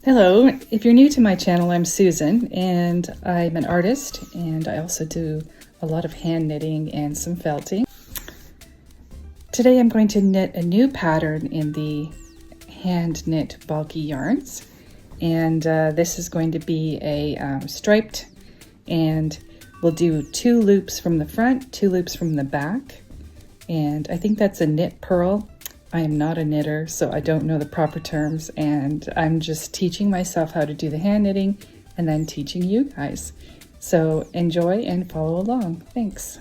Hello, if you're new to my channel, I'm Susan and I'm an artist, and I also do a lot of hand knitting and some felting. Today I'm going to knit a new pattern in the hand knit bulky yarns, and this is going to be a striped, and we'll do 2 loops from the front, 2 loops from the back, and I think that's a knit purl. I am not a knitter, so I don't know the proper terms, and I'm just teaching myself how to do the hand knitting and then teaching you guys. So enjoy and follow along. Thanks.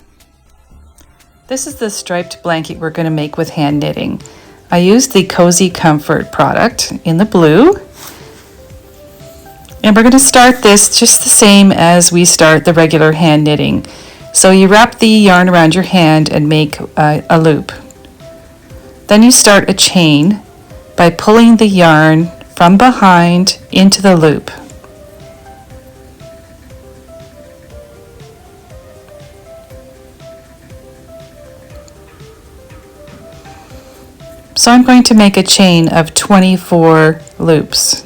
This is the striped blanket we're going to make with hand knitting. I used the Cozy Comfort product in the blue. And we're going to start this just the same as we start the regular hand knitting. So you wrap the yarn around your hand and make a loop. Then you start a chain by pulling the yarn from behind into the loop. So I'm going to make a chain of 24 loops.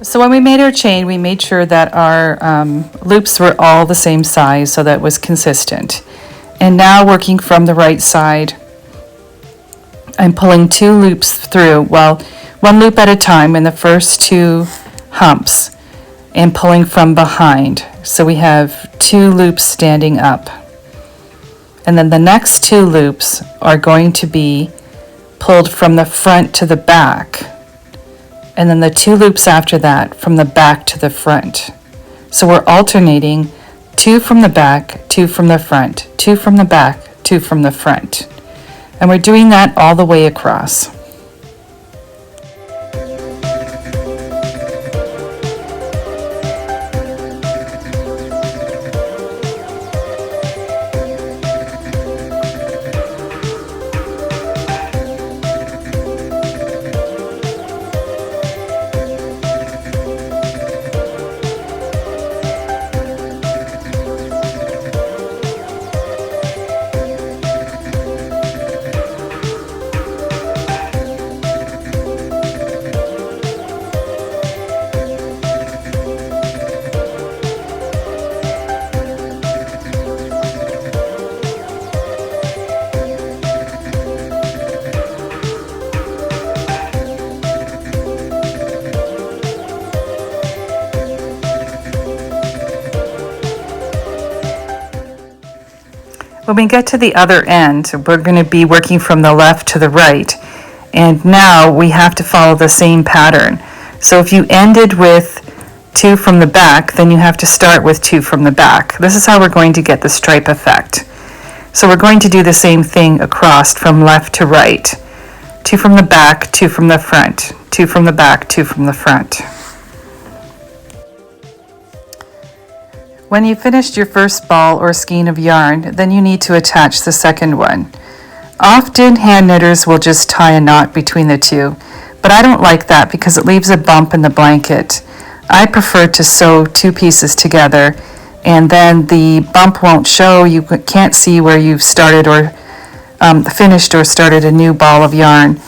So when we made our chain, we made sure that our loops were all the same size so that it was consistent. And now, working from the right side, I'm pulling 2 loops through, well, 1 loop at a time in the first 2 humps, and pulling from behind. So we have 2 loops standing up. And then the next 2 loops are going to be pulled from the front to the back. And then the 2 loops after that from the back to the front. So we're alternating 2 from the back, 2 from the front, 2 from the back, 2 from the front. And we're doing that all the way across. When we get to the other end, we're going to be working from the left to the right. And now we have to follow the same pattern. So if you ended with 2 from the back, then you have to start with 2 from the back. This is how we're going to get the stripe effect. So we're going to do the same thing across from left to right. 2 from the back, 2 from the front, 2 from the back, 2 from the front. When you've finished your first ball or skein of yarn, then you need to attach the second one. Often hand knitters will just tie a knot between the 2, but I don't like that because it leaves a bump in the blanket. I prefer to sew 2 pieces together, and then the bump won't show. You can't see where you've started or finished or started a new ball of yarn.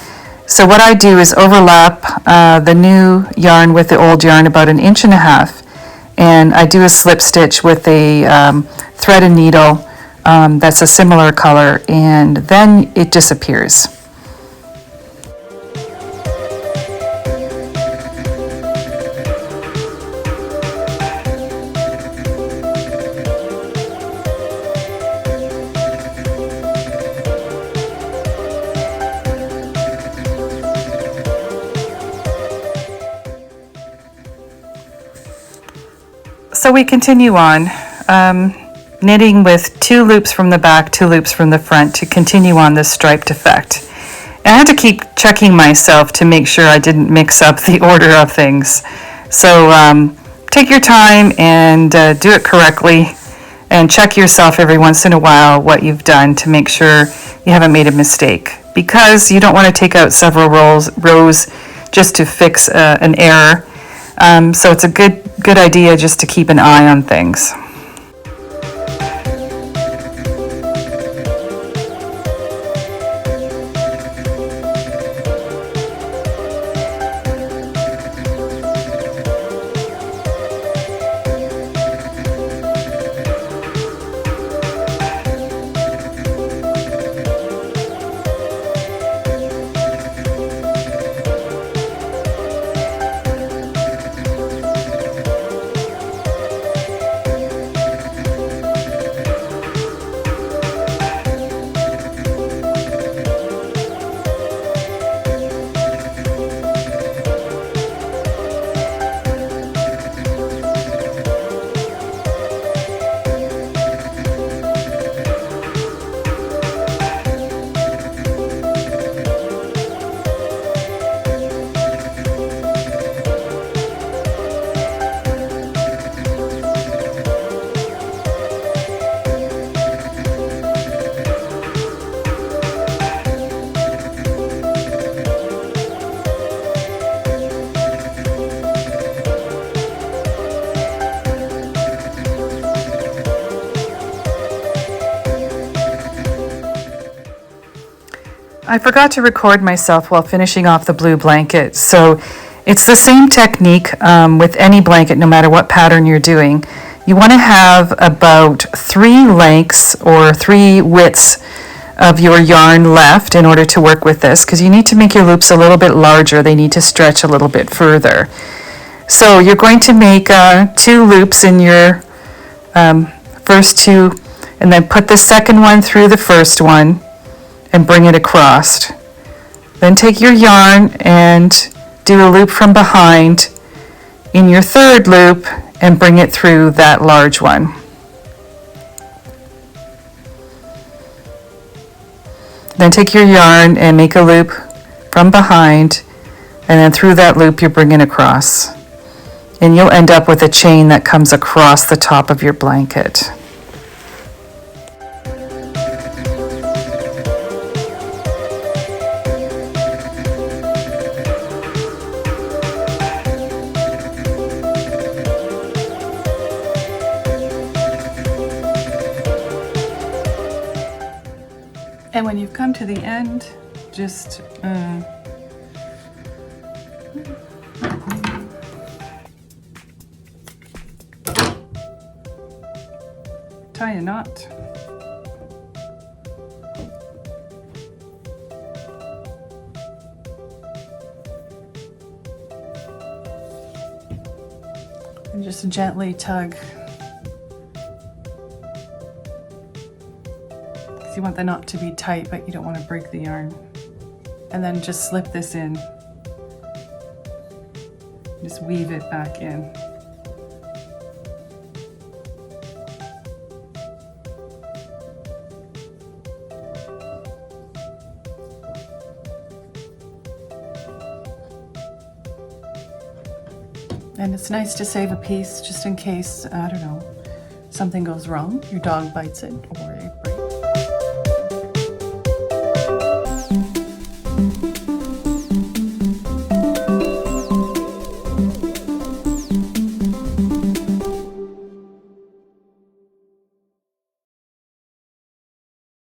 So what I do is overlap the new yarn with the old yarn about 1.5 inches. And I do a slip stitch with a thread and needle that's a similar color, and then it disappears. So we continue on, knitting with 2 loops from the back, 2 loops from the front to continue on this striped effect. And I had to keep checking myself to make sure I didn't mix up the order of things. So take your time and do it correctly, and check yourself every once in a while what you've done to make sure you haven't made a mistake, because you don't want to take out several rows just to fix an error. So it's a good idea just to keep an eye on things. I forgot to record myself while finishing off the blue blanket, so it's the same technique with any blanket, no matter what pattern you're doing. You want to have about 3 lengths or 3 widths of your yarn left in order to work with this, because you need to make your loops a little bit larger. They need to stretch a little bit further. So you're going to make 2 loops in your first 2, and then put the second one through the first one and bring it across. Then take your yarn and do a loop from behind in your third loop and bring it through that large one. Then take your yarn and make a loop from behind, and then through that loop you bring it across. And you'll end up with a chain that comes across the top of your blanket. And when you've come to the end, just tie a knot. And just gently tug. You want the knot to be tight, but you don't want to break the yarn. And then just slip this in. Just weave it back in. And it's nice to save a piece just in case, I don't know, something goes wrong, your dog bites it, or